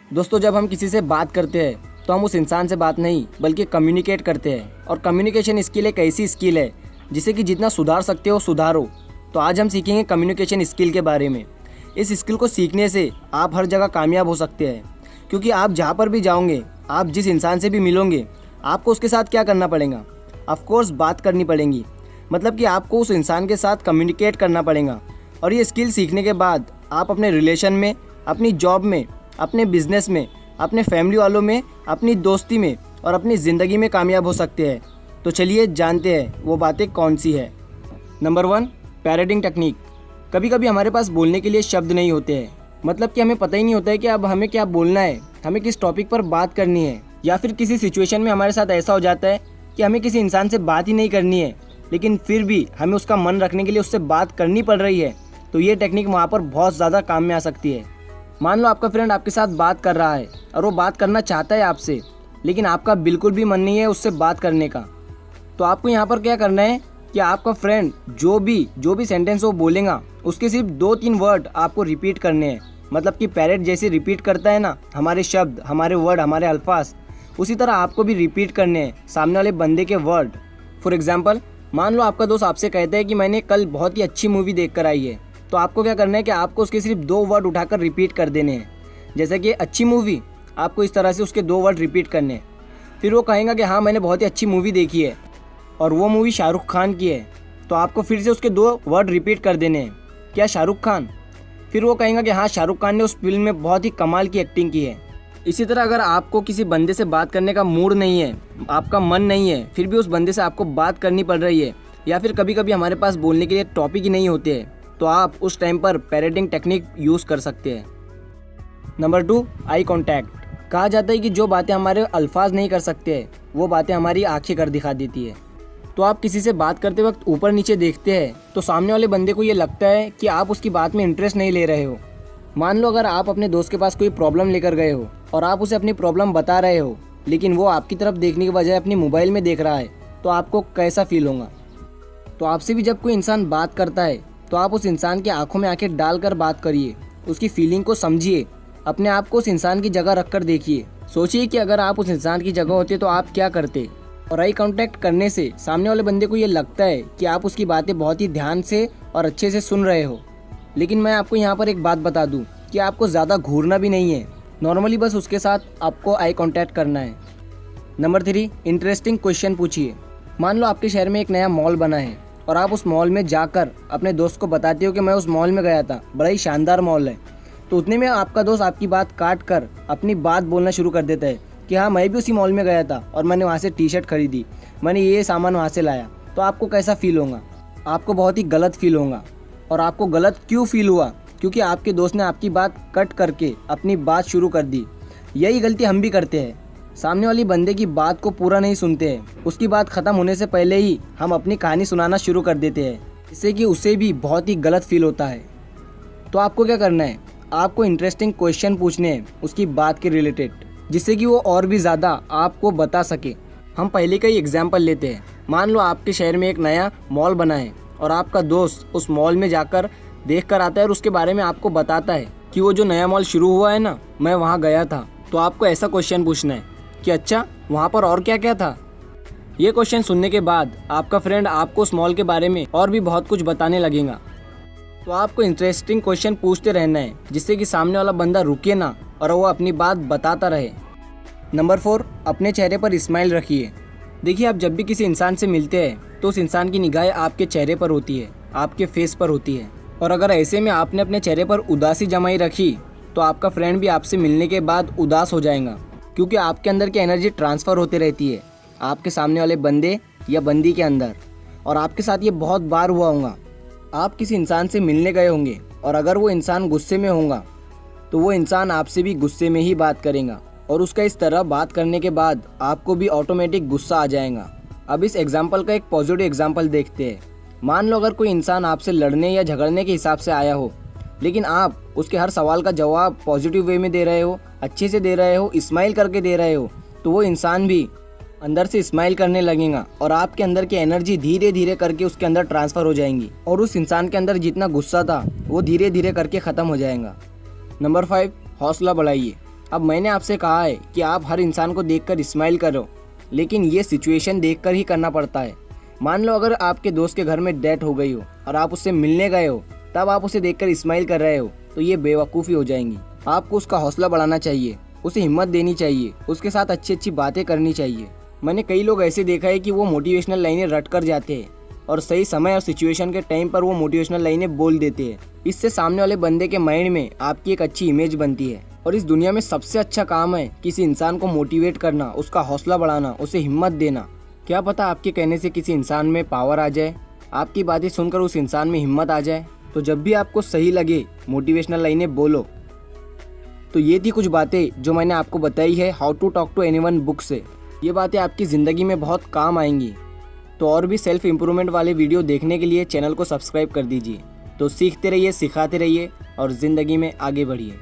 दोस्तों, जब हम किसी से बात करते हैं तो हम उस इंसान से बात नहीं बल्कि कम्युनिकेट करते हैं। और कम्युनिकेशन स्किल एक ऐसी स्किल है जिसे कि जितना सुधार सकते हो सुधारो। तो आज हम सीखेंगे कम्युनिकेशन स्किल के बारे में। इस स्किल को सीखने से आप हर जगह कामयाब हो सकते हैं, क्योंकि आप जहाँ पर भी जाओगे, आप जिस इंसान से भी मिलोगे, आपको उसके साथ क्या करना पड़ेगा? ऑफकोर्स बात करनी पड़ेगी। मतलब कि आपको उस इंसान के साथ कम्युनिकेट करना पड़ेगा। और ये स्किल सीखने के बाद आप अपने रिलेशन में, अपनी जॉब में, अपने बिजनेस में, अपने फैमिली वालों में, अपनी दोस्ती में और अपनी ज़िंदगी में कामयाब हो सकते हैं। तो चलिए जानते हैं वो बातें कौन सी है। Number 1, parroting technique. कभी कभी हमारे पास बोलने के लिए शब्द नहीं होते हैं। मतलब कि हमें पता ही नहीं होता है कि अब हमें क्या बोलना है, हमें किस टॉपिक पर बात करनी है। या फिर किसी सिचुएशन में हमारे साथ ऐसा हो जाता है कि हमें किसी इंसान से बात ही नहीं करनी है, लेकिन फिर भी हमें उसका मन रखने के लिए उससे बात करनी पड़ रही है। तो ये टेक्निक वहाँ पर बहुत ज़्यादा काम में आ सकती है। मान लो आपका फ्रेंड आपके साथ बात कर रहा है और वो बात करना चाहता है आपसे, लेकिन आपका बिल्कुल भी मन नहीं है उससे बात करने का। तो आपको यहाँ पर क्या करना है कि आपका फ्रेंड जो भी सेंटेंस वो बोलेगा उसके सिर्फ 2-3 वर्ड आपको रिपीट करने हैं। मतलब कि पैरेट जैसे रिपीट करता है ना हमारे शब्द, हमारे वर्ड, हमारे अल्फाज, उसी तरह आपको भी रिपीट करने हैं सामने वाले बंदे के वर्ड। फॉर एग्जाम्पल, मान लो आपका दोस्त आपसे कहता है कि मैंने कल बहुत ही अच्छी मूवी देख कर आई है। तो आपको क्या करना है कि आपको उसके सिर्फ 2 वर्ड उठाकर रिपीट कर देने हैं। जैसे कि अच्छी मूवी, आपको इस तरह से उसके 2 वर्ड रिपीट करने हैं। फिर वो कहेगा कि हाँ मैंने बहुत ही अच्छी मूवी देखी है और वो मूवी शाहरुख खान की है। तो आपको फिर से उसके 2 वर्ड रिपीट कर देने हैं, क्या शाहरुख खान? फिर वो कहेगा कि हाँ शाहरुख खान ने उस फिल्म में बहुत ही कमाल की एक्टिंग की है। इसी तरह अगर आपको किसी बंदे से बात करने का मूड नहीं है, आपका मन नहीं है, फिर भी उस बंदे से आपको बात करनी पड़ रही है, या फिर कभी कभी हमारे पास बोलने के लिए टॉपिक ही नहीं होते हैं, तो आप उस टाइम पर पैरेटिंग टेक्निक यूज़ कर सकते हैं। Number 2, eye contact. कहा जाता है कि जो बातें हमारे अल्फाज नहीं कर सकते हैं वो बातें हमारी आंखें कर दिखा देती है। तो आप किसी से बात करते वक्त ऊपर नीचे देखते हैं तो सामने वाले बंदे को ये लगता है कि आप उसकी बात में इंटरेस्ट नहीं ले रहे हो। मान लो अगर आप अपने दोस्त के पास कोई प्रॉब्लम लेकर गए हो और आप उसे अपनी प्रॉब्लम बता रहे हो, लेकिन वो आपकी तरफ देखने के बजाय अपनी मोबाइल में देख रहा है, तो आपको कैसा फील होगा? तो आपसे भी जब कोई इंसान बात करता है तो आप उस इंसान की आंखों में आंखें डालकर बात करिए, उसकी फीलिंग को समझिए, अपने आप को उस इंसान की जगह रखकर देखिए। सोचिए कि अगर आप उस इंसान की जगह होते तो आप क्या करते। और आई कांटेक्ट करने से सामने वाले बंदे को ये लगता है कि आप उसकी बातें बहुत ही ध्यान से और अच्छे से सुन रहे हो। लेकिन मैं आपको यहाँ पर एक बात बता दूँ कि आपको ज़्यादा घूरना भी नहीं है, नॉर्मली बस उसके साथ आपको आई कांटेक्ट करना है। नंबर 3, इंटरेस्टिंग क्वेश्चन पूछिए। मान लो आपके शहर में एक नया मॉल बना है और आप उस मॉल में जाकर अपने दोस्त को बताते हो कि मैं उस मॉल में गया था, बड़ा ही शानदार मॉल है। तो उतने में आपका दोस्त आपकी बात काट कर अपनी बात बोलना शुरू कर देता है कि हाँ मैं भी उसी मॉल में गया था और मैंने वहाँ से टी-शर्ट खरीदी, मैंने ये सामान वहाँ से लाया। तो आपको कैसा फील होगा? आपको बहुत ही गलत फील होगा। और आपको गलत क्यों फील हुआ? क्योंकि आपके दोस्त ने आपकी बात कट करके अपनी बात शुरू कर दी। यही गलती हम भी करते हैं, सामने वाली बंदे की बात को पूरा नहीं सुनते हैं, उसकी बात ख़त्म होने से पहले ही हम अपनी कहानी सुनाना शुरू कर देते हैं, जिससे कि उसे भी बहुत ही गलत फील होता है। तो आपको क्या करना है? आपको इंटरेस्टिंग क्वेश्चन पूछने हैं उसकी बात के रिलेटेड, जिससे कि वो और भी ज़्यादा आपको बता सके। हम पहले का ही एग्जाम्पल लेते हैं। मान लो आपके शहर में एक नया मॉल बना है और आपका दोस्त उस मॉल में जाकर देख कर आता है और उसके बारे में आपको बताता है कि वो जो नया मॉल शुरू हुआ है ना, मैं वहाँ गया था। तो आपको ऐसा क्वेश्चन पूछना है कि अच्छा वहाँ पर और क्या क्या था। ये क्वेश्चन सुनने के बाद आपका फ्रेंड आपको उस मॉल के बारे में और भी बहुत कुछ बताने लगेगा। तो आपको इंटरेस्टिंग क्वेश्चन पूछते रहना है, जिससे कि सामने वाला बंदा रुके ना और वो अपनी बात बताता रहे। नंबर 4, अपने चेहरे पर स्माइल रखिए। देखिए, आप जब भी किसी इंसान से मिलते हैं तो उस इंसान की निगाहें आपके चेहरे पर होती है, आपके फेस पर होती है। और अगर ऐसे में आपने अपने चेहरे पर उदासी जमाई रखी तो आपका फ्रेंड भी आपसे मिलने के बाद उदास हो जाएगा, क्योंकि आपके अंदर की एनर्जी ट्रांसफ़र होती रहती है आपके सामने वाले बंदे या बंदी के अंदर। और आपके साथ ये बहुत बार हुआ होगा, आप किसी इंसान से मिलने गए होंगे और अगर वो इंसान गुस्से में होगा तो वो इंसान आपसे भी गुस्से में ही बात करेगा, और उसका इस तरह बात करने के बाद आपको भी ऑटोमेटिक गुस्सा आ जाएगा। अब इस एग्जाम्पल का एक पॉजिटिव एग्जाम्पल देखते हैं। मान लो अगर कोई इंसान आपसे लड़ने या झगड़ने के हिसाब से आया हो, लेकिन आप उसके हर सवाल का जवाब पॉजिटिव वे में दे रहे हो, अच्छे से दे रहे हो, स्माइल करके दे रहे हो, तो वो इंसान भी अंदर से स्माइल करने लगेगा और आपके अंदर की एनर्जी धीरे धीरे करके उसके अंदर ट्रांसफ़र हो जाएंगी और उस इंसान के अंदर जितना गुस्सा था वो धीरे धीरे करके ख़त्म हो जाएगा। नंबर 5, हौसला बढ़ाइए। अब मैंने आपसे कहा है कि आप हर इंसान को देखकर स्माइल करो, लेकिन ये सिचुएशन देखकर ही करना पड़ता है। मान लो अगर आपके दोस्त के घर में डेथ हो गई हो और आप उससे मिलने गए हो, तब आप उसे देखकर स्माइल कर रहे हो, तो ये बेवकूफ़ी हो जाएंगी। आपको उसका हौसला बढ़ाना चाहिए, उसे हिम्मत देनी चाहिए, उसके साथ अच्छी अच्छी बातें करनी चाहिए। मैंने कई लोग ऐसे देखा है कि वो मोटिवेशनल लाइनें रट कर जाते हैं और सही समय और सिचुएशन के टाइम पर वो मोटिवेशनल लाइनें बोल देते हैं। इससे सामने वाले बंदे के माइंड में आपकी एक अच्छी इमेज बनती है। और इस दुनिया में सबसे अच्छा काम है किसी इंसान को मोटिवेट करना, उसका हौसला बढ़ाना, उसे हिम्मत देना। क्या पता आपके कहने से किसी इंसान में पावर आ जाए, आपकी बातें सुनकर उस इंसान में हिम्मत आ जाए। तो जब भी आपको सही लगे मोटिवेशनल लाइनें बोलो। तो ये थी कुछ बातें जो मैंने आपको बताई है how to talk to anyone book से। ये बातें आपकी ज़िंदगी में बहुत काम आएंगी। तो और भी सेल्फ इम्प्रूवमेंट वाले वीडियो देखने के लिए चैनल को सब्सक्राइब कर दीजिए। तो सीखते रहिए, सिखाते रहिए और ज़िंदगी में आगे बढ़िए।